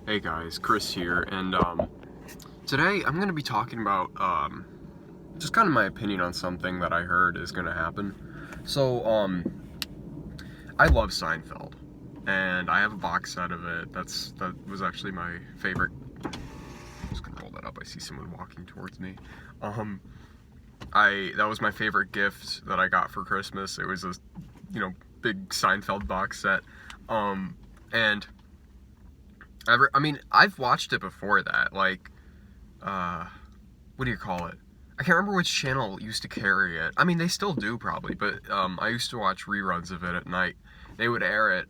Hey guys, Chris here, and today I'm going to be talking about just kind of my opinion on something that I heard is going to happen. So, I love Seinfeld, and I have a box set of it. That was actually my favorite. I'm just going to roll that up. I see someone walking towards me. Um, that was my favorite gift that I got for Christmas. It was a, big Seinfeld box set, and I've watched it before that. What do you call it? I can't remember which channel used to carry it. I mean, they still do probably, but I used to watch reruns of it at night. They would air it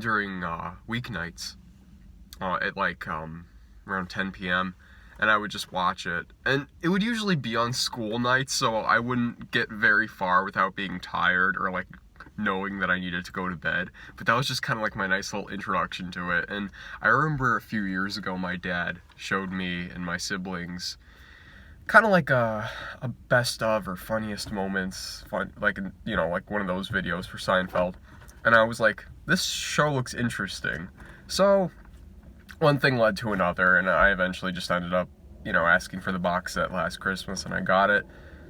during weeknights at around 10 p.m. and I would just watch it. And it would usually be on school nights, so I wouldn't get very far without being tired or knowing that I needed to go to bed. But that was just kind of like my nice little introduction to it. And I remember a few years ago my dad showed me and my siblings kind of like a best of or funniest moments, like one of those videos for Seinfeld. And I was like, this show looks interesting. So one thing led to another, and I eventually just ended up, asking for the box set last Christmas, and I got it.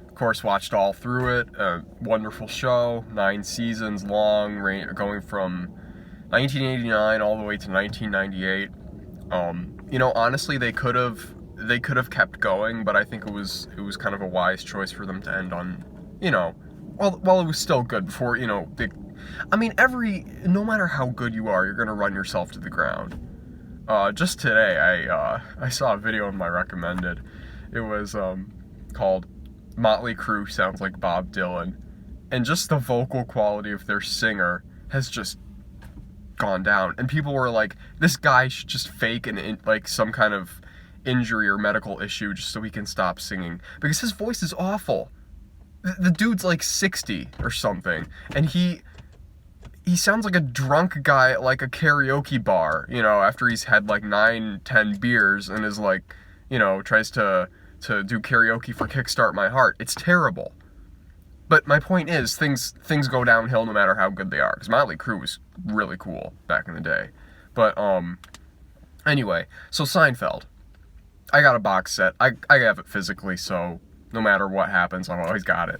Of course, watched all through it. A wonderful show, 9 seasons long, going from 1989 all the way to 1998. Honestly, they could have kept going, but I think it was kind of a wise choice for them to end on, while it was still good before, no matter how good you are, you're gonna run yourself to the ground. Just today, I saw a video in my recommended. It was called Motley Crue Sounds Like Bob Dylan, and just the vocal quality of their singer has just gone down. And people were like, this guy should just fake some kind of injury or medical issue just so he can stop singing, because his voice is awful. The dude's like 60 or something, and he sounds like a drunk guy at like a karaoke bar, after he's had like 9, 10 beers and is tries to do karaoke for Kickstart My Heart. It's terrible. But my point is, things go downhill no matter how good they are, because Motley Crue was really cool back in the day. But anyway, so Seinfeld. I got a box set. I have it physically, so no matter what happens, I've always got it.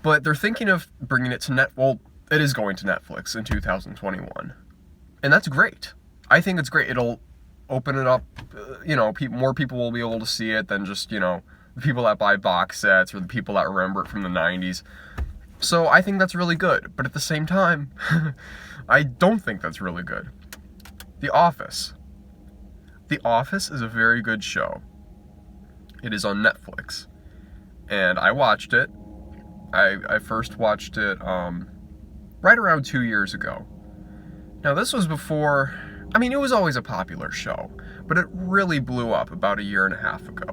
But they're thinking of bringing it to it is going to Netflix in 2021. And that's great. I think it's great. It'll open it up, more people will be able to see it than just, the people that buy box sets or the people that remember it from the 90s. So I think that's really good. But at the same time, I don't think that's really good. The Office. The Office is a very good show. It is on Netflix. And I watched it. I first watched it right around 2 years ago. Now, this was before, it was always a popular show, but it really blew up about a year and a half ago.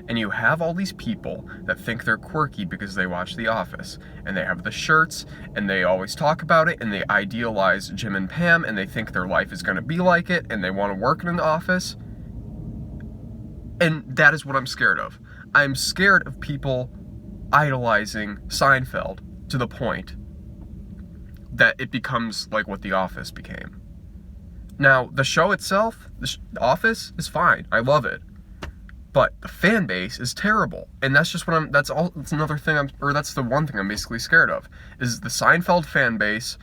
And you have all these people that think they're quirky because they watch The Office, and they have the shirts, and they always talk about it, and they idealize Jim and Pam, and they think their life is going to be like it, and they want to work in an office. And that is what I'm scared of. I'm scared of people idolizing Seinfeld to the point that it becomes like what The Office became. Now, the show itself, The Office, is fine. I love it. But the fan base is terrible. And that's just that's another thing that's the one thing I'm basically scared of, is the Seinfeld fan base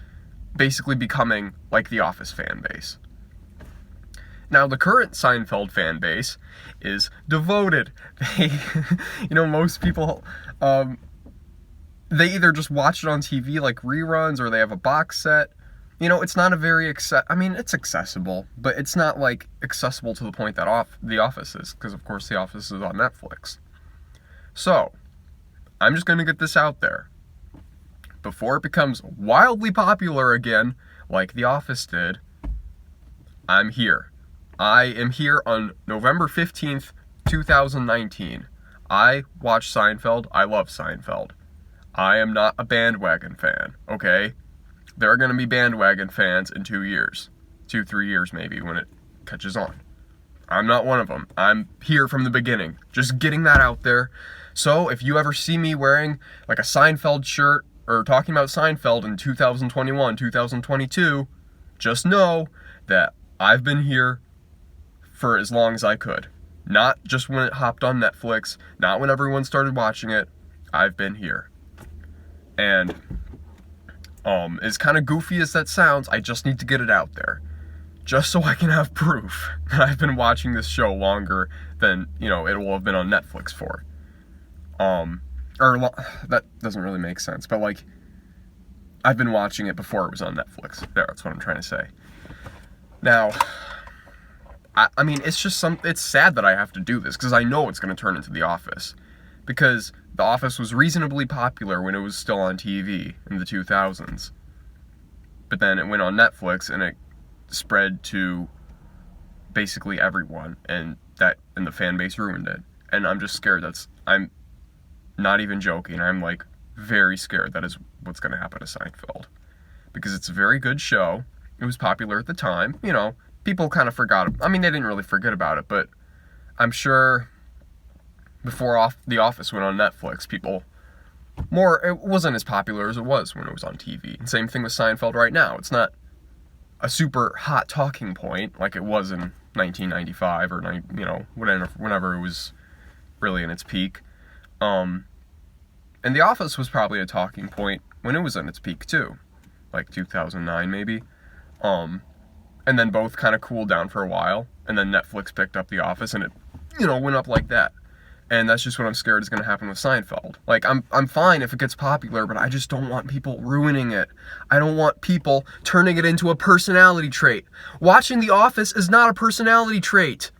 basically becoming like The Office fan base. Now, the current Seinfeld fan base is devoted. They, most people, they either just watch it on TV like reruns, or they have a box set. It's not a very it's accessible, but it's not accessible to the point that The Office is, because of course The Office is on Netflix. So, I'm just going to get this out there. Before it becomes wildly popular again, like The Office did, I'm here. I am here on November 15th, 2019. I watch Seinfeld. I love Seinfeld. I am not a bandwagon fan, okay? There are going to be bandwagon fans in 2 years. 3 years maybe, when it catches on. I'm not one of them. I'm here from the beginning. Just getting that out there. So if you ever see me wearing a Seinfeld shirt or talking about Seinfeld in 2021, 2022, just know that I've been here for as long as I could. Not just when it hopped on Netflix, not when everyone started watching it. I've been here. And as kind of goofy as that sounds, I just need to get it out there. Just so I can have proof that I've been watching this show longer than, it will have been on Netflix for. That doesn't really make sense, but like, I've been watching it before it was on Netflix. That's what I'm trying to say. Now, I mean, it's sad that I have to do this, because I know it's going to turn into The Office. Because The Office was reasonably popular when it was still on TV in the 2000s. But then it went on Netflix, and it spread to basically everyone, and the fan base ruined it. And I'm just scared I'm not even joking, I'm like very scared that is what's going to happen to Seinfeld. Because it's a very good show. It was popular at the time, people kind of forgot it. I mean, they didn't really forget about it, but I'm sure before The Office went on Netflix, it wasn't as popular as it was when it was on TV. And same thing with Seinfeld right now. It's not a super hot talking point like it was in 1995 or whenever it was really in its peak. And The Office was probably a talking point when it was in its peak too, like 2009 maybe. And then both kind of cooled down for a while, and then Netflix picked up The Office, and it went up like that. And that's just what I'm scared is going to happen with Seinfeld. Like, I'm fine if it gets popular, but I just don't want people ruining it. I don't want people turning it into a personality trait. Watching The Office is not a personality trait,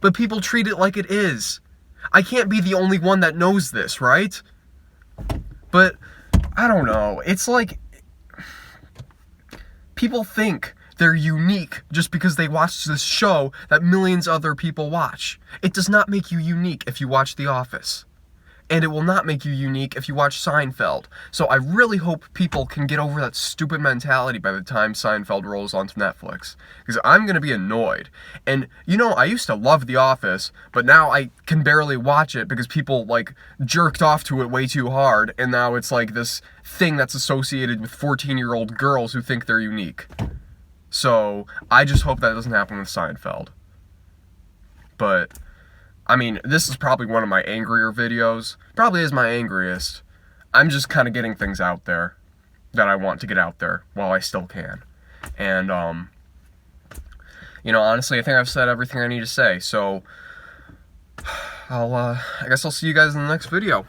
but people treat it like it is. I can't be the only one that knows this, right? But, I don't know. It's like, people think they're unique just because they watch this show that millions of other people watch. It does not make you unique if you watch The Office. And it will not make you unique if you watch Seinfeld. So I really hope people can get over that stupid mentality by the time Seinfeld rolls onto Netflix. Because I'm going to be annoyed. And, I used to love The Office, but now I can barely watch it because people, jerked off to it way too hard. And now it's like this thing that's associated with 14-year-old girls who think they're unique. So, I just hope that doesn't happen with Seinfeld. But, I mean, this is probably one of my angrier videos. Probably is my angriest. I'm just kind of getting things out there that I want to get out there while I still can. And, honestly, I think I've said everything I need to say. So, I guess I'll see you guys in the next video.